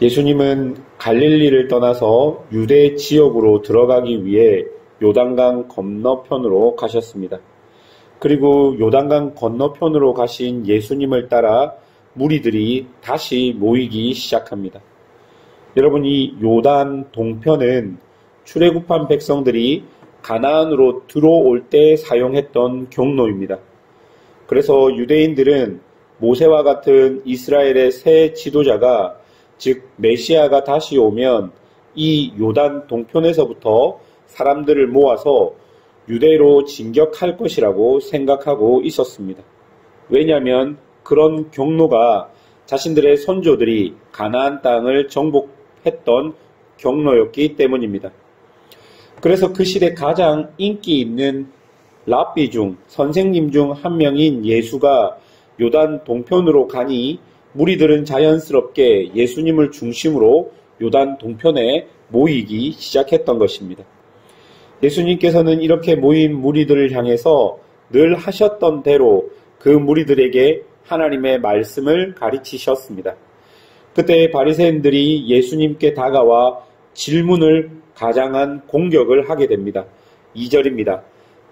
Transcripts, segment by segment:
예수님은 갈릴리를 떠나서 유대 지역으로 들어가기 위해 요단강 건너편으로 가셨습니다. 그리고 요단강 건너편으로 가신 예수님을 따라 무리들이 다시 모이기 시작합니다. 여러분, 이 요단 동편은 출애굽한 백성들이 가나안으로 들어올 때 사용했던 경로입니다. 그래서 유대인들은 모세와 같은 이스라엘의 새 지도자가, 즉 메시아가 다시 오면 이 요단 동편에서부터 사람들을 모아서 유대로 진격할 것이라고 생각하고 있었습니다. 왜냐하면 그런 경로가 자신들의 선조들이 가나안 땅을 정복했던 경로였기 때문입니다. 그래서 그 시대 가장 인기 있는 랍비 중, 선생님 중 한 명인 예수가 요단 동편으로 가니 무리들은 자연스럽게 예수님을 중심으로 요단 동편에 모이기 시작했던 것입니다. 예수님께서는 이렇게 모인 무리들을 향해서 늘 하셨던 대로 그 무리들에게 하나님의 말씀을 가르치셨습니다. 그때 바리새인들이 예수님께 다가와 질문을 가장한 공격을 하게 됩니다. 2절입니다.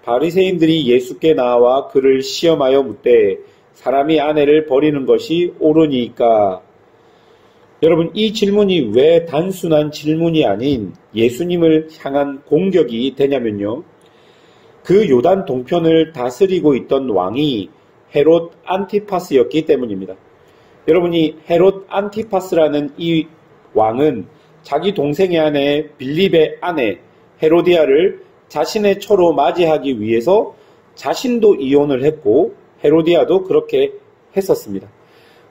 바리새인들이 예수께 나와 그를 시험하여 묻되 사람이 아내를 버리는 것이 옳으니까. 여러분, 이 질문이 왜 단순한 질문이 아닌 예수님을 향한 공격이 되냐면요, 그 요단 동편을 다스리고 있던 왕이 헤롯 안티파스였기 때문입니다. 여러분이 헤롯 안티파스라는 이 왕은 자기 동생의 아내 빌립의 아내 헤로디아를 자신의 처로 맞이하기 위해서 자신도 이혼을 했고 헤로디아도 그렇게 했었습니다.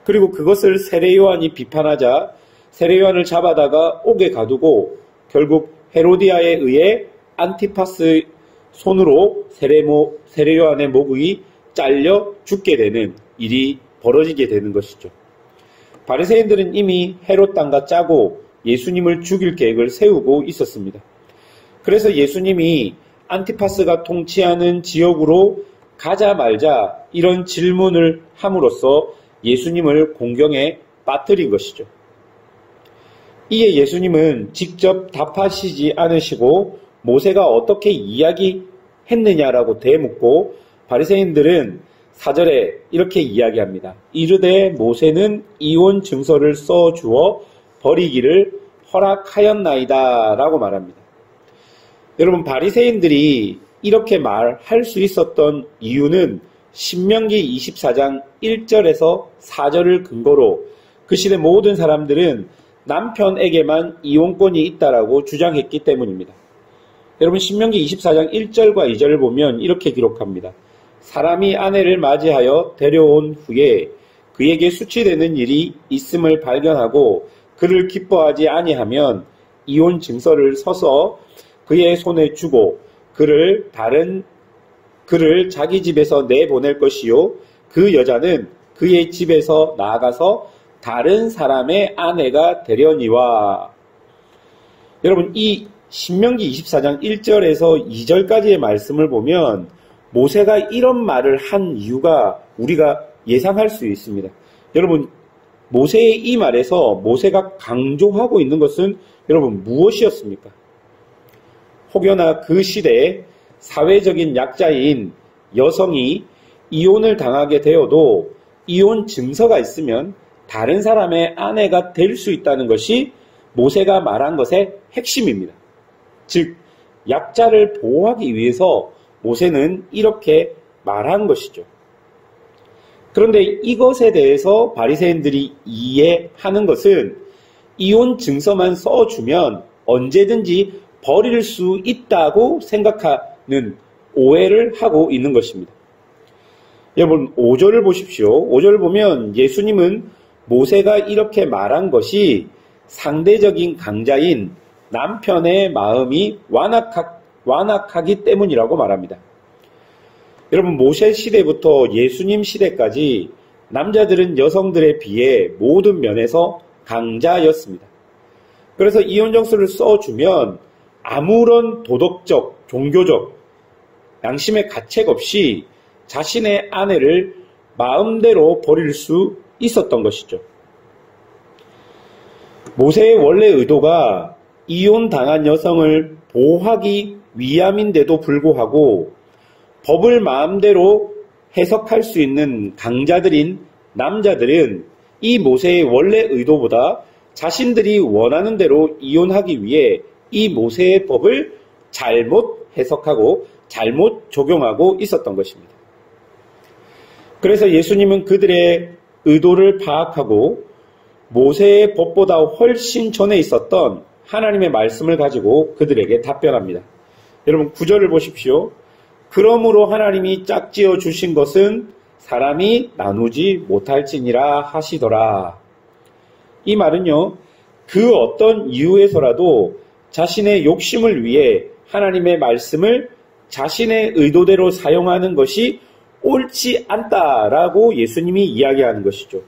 그리고 그것을 세례 요한이 비판하자 세례 요한을 잡아다가 옥에 가두고 결국 헤로디아에 의해 안티파스 손으로 세례 요한의 목이 잘려 죽게 되는 일이 벌어지게 되는 것이죠. 바리새인들은 이미 헤롯 땅과 짜고 예수님을 죽일 계획을 세우고 있었습니다. 그래서 예수님이 안티파스가 통치하는 지역으로 가자 말자 이런 질문을 함으로써 예수님을 공경에 빠뜨린 것이죠. 이에 예수님은 직접 답하시지 않으시고 모세가 어떻게 이야기했느냐라고 대묻고 바리새인들은 4절에 이렇게 이야기합니다. 이르되 모세는 이혼 증서를 써주어 버리기를 허락하였나이다 라고 말합니다. 여러분, 바리새인들이 이렇게 말할 수 있었던 이유는 신명기 24장 1절에서 4절을 근거로 그 시대 모든 사람들은 남편에게만 이혼권이 있다라고 주장했기 때문입니다. 여러분, 신명기 24장 1절과 2절을 보면 이렇게 기록합니다. 사람이 아내를 맞이하여 데려온 후에 그에게 수치되는 일이 있음을 발견하고 그를 기뻐하지 아니하면 이혼 증서를 서서 그의 손에 주고 그를 자기 집에서 내보낼 것이요 그 여자는 그의 집에서 나아가서 다른 사람의 아내가 되려니와. 여러분, 이 신명기 24장 1절에서 2절까지의 말씀을 보면 모세가 이런 말을 한 이유가 우리가 예상할 수 있습니다. 여러분, 모세의 이 말에서 모세가 강조하고 있는 것은 여러분 무엇이었습니까? 혹여나 그 시대에 사회적인 약자인 여성이 이혼을 당하게 되어도 이혼 증서가 있으면 다른 사람의 아내가 될 수 있다는 것이 모세가 말한 것의 핵심입니다. 즉, 약자를 보호하기 위해서 모세는 이렇게 말한 것이죠. 그런데 이것에 대해서 바리새인들이 이해하는 것은 이혼 증서만 써주면 언제든지 버릴 수 있다고 생각하는 오해를 하고 있는 것입니다. 여러분, 5절을 보십시오. 5절을 보면 예수님은 모세가 이렇게 말한 것이 상대적인 강자인 남편의 마음이 완악하기 때문이라고 말합니다. 여러분, 모세 시대부터 예수님 시대까지 남자들은 여성들에 비해 모든 면에서 강자였습니다. 그래서 이혼정서를 써주면 아무런 도덕적, 종교적, 양심의 가책 없이 자신의 아내를 마음대로 버릴 수 있었던 것이죠. 모세의 원래 의도가 이혼당한 여성을 보호하기 위함인데도 불구하고 법을 마음대로 해석할 수 있는 강자들인 남자들은 이 모세의 원래 의도보다 자신들이 원하는 대로 이혼하기 위해 이 모세의 법을 잘못 해석하고 잘못 적용하고 있었던 것입니다. 그래서 예수님은 그들의 의도를 파악하고 모세의 법보다 훨씬 전에 있었던 하나님의 말씀을 가지고 그들에게 답변합니다. 여러분 9절을 보십시오. 그러므로 하나님이 짝지어 주신 것은 사람이 나누지 못할지니라 하시더라. 이 말은요, 그 어떤 이유에서라도 자신의 욕심을 위해 하나님의 말씀을 자신의 의도대로 사용하는 것이 옳지 않다라고 예수님이 이야기하는 것이죠.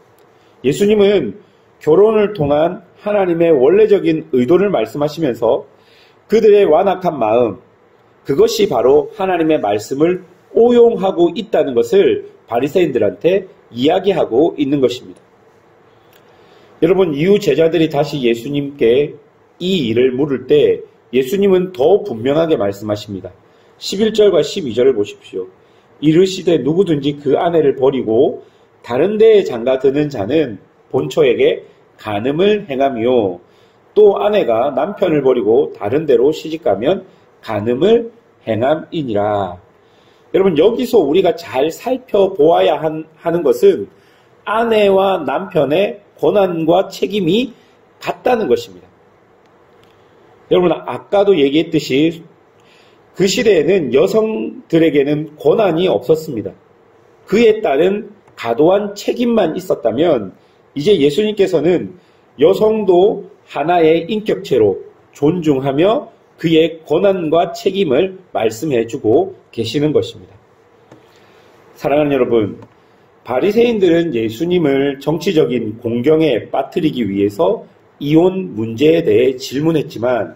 예수님은 결혼을 통한 하나님의 원래적인 의도를 말씀하시면서 그들의 완악한 마음, 그것이 바로 하나님의 말씀을 오용하고 있다는 것을 바리새인들한테 이야기하고 있는 것입니다. 여러분, 이후 제자들이 다시 예수님께 이 일을 물을 때 예수님은 더 분명하게 말씀하십니다. 11절과 12절을 보십시오. 이르시되 누구든지 그 아내를 버리고 다른 데에 장가드는 자는 본처에게 간음을 행하며 또 아내가 남편을 버리고 다른 데로 시집가면 간음을 행함이니라. 여러분, 여기서 우리가 잘 살펴보아야 하는 것은 아내와 남편의 권한과 책임이 같다는 것입니다. 여러분, 아까도 얘기했듯이 그 시대에는 여성들에게는 권한이 없었습니다. 그에 따른 과도한 책임만 있었다면 이제 예수님께서는 여성도 하나의 인격체로 존중하며 그의 권한과 책임을 말씀해주고 계시는 것입니다. 사랑하는 여러분, 바리새인들은 예수님을 정치적인 공경에 빠뜨리기 위해서 이혼 문제에 대해 질문했지만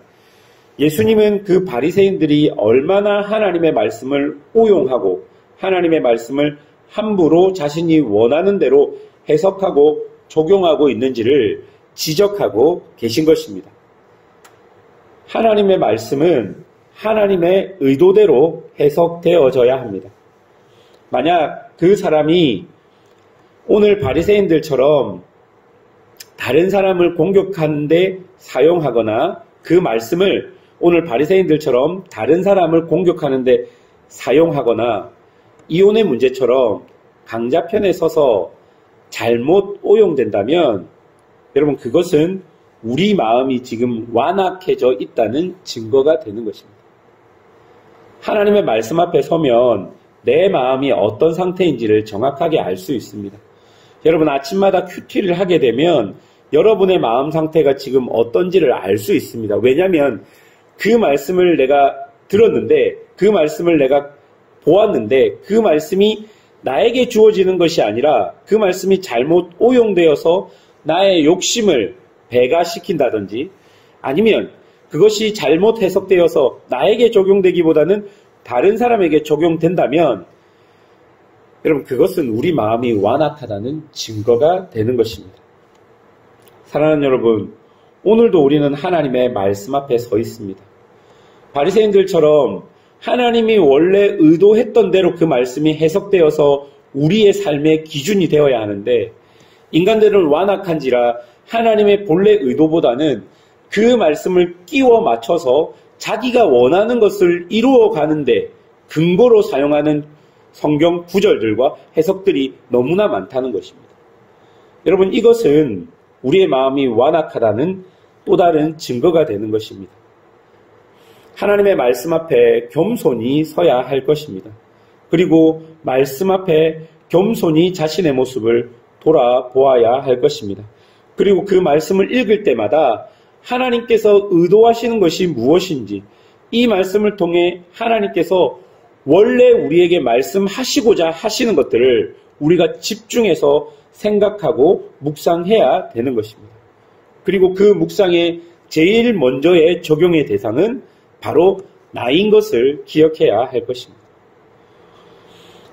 예수님은 그 바리새인들이 얼마나 하나님의 말씀을 오용하고 하나님의 말씀을 함부로 자신이 원하는 대로 해석하고 적용하고 있는지를 지적하고 계신 것입니다. 하나님의 말씀은 하나님의 의도대로 해석되어져야 합니다. 만약 그 사람이 오늘 바리새인들처럼 다른 사람을 공격하는데 사용하거나 그 말씀을 오늘 바리새인들처럼 다른 사람을 공격하는데 사용하거나 이혼의 문제처럼 강자편에 서서 잘못 오용된다면 여러분 그것은 우리 마음이 지금 완악해져 있다는 증거가 되는 것입니다. 하나님의 말씀 앞에 서면 내 마음이 어떤 상태인지를 정확하게 알 수 있습니다. 여러분 아침마다 큐티를 하게 되면 여러분의 마음 상태가 지금 어떤지를 알 수 있습니다. 왜냐하면 그 말씀을 내가 들었는데 그 말씀을 내가 보았는데 그 말씀이 나에게 주어지는 것이 아니라 그 말씀이 잘못 오용되어서 나의 욕심을 배가시킨다든지 아니면 그것이 잘못 해석되어서 나에게 적용되기보다는 다른 사람에게 적용된다면 여러분 그것은 우리 마음이 완악하다는 증거가 되는 것입니다. 사랑하는 여러분, 오늘도 우리는 하나님의 말씀 앞에 서 있습니다. 바리새인들처럼 하나님이 원래 의도했던 대로 그 말씀이 해석되어서 우리의 삶의 기준이 되어야 하는데 인간들은 완악한지라 하나님의 본래 의도보다는 그 말씀을 끼워 맞춰서 자기가 원하는 것을 이루어 가는데 근거로 사용하는 성경 구절들과 해석들이 너무나 많다는 것입니다. 여러분 이것은 우리의 마음이 완악하다는 또 다른 증거가 되는 것입니다. 하나님의 말씀 앞에 겸손히 서야 할 것입니다. 그리고 말씀 앞에 겸손히 자신의 모습을 돌아보아야 할 것입니다. 그리고 그 말씀을 읽을 때마다 하나님께서 의도하시는 것이 무엇인지 이 말씀을 통해 하나님께서 원래 우리에게 말씀하시고자 하시는 것들을 우리가 집중해서 생각하고 묵상해야 되는 것입니다. 그리고 그 묵상의 제일 먼저의 적용의 대상은 바로 나인 것을 기억해야 할 것입니다.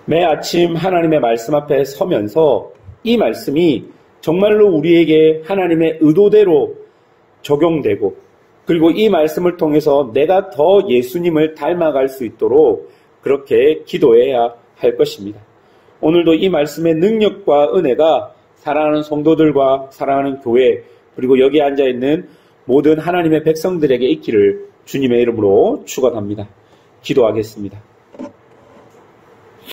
매 아침 하나님의 말씀 앞에 서면서 이 말씀이 정말로 우리에게 하나님의 의도대로 적용되고, 그리고 이 말씀을 통해서 내가 더 예수님을 닮아갈 수 있도록 그렇게 기도해야 할 것입니다. 오늘도 이 말씀의 능력과 은혜가 사랑하는 성도들과 사랑하는 교회, 그리고 여기 앉아있는 모든 하나님의 백성들에게 있기를 주님의 이름으로 축원합니다. 기도하겠습니다.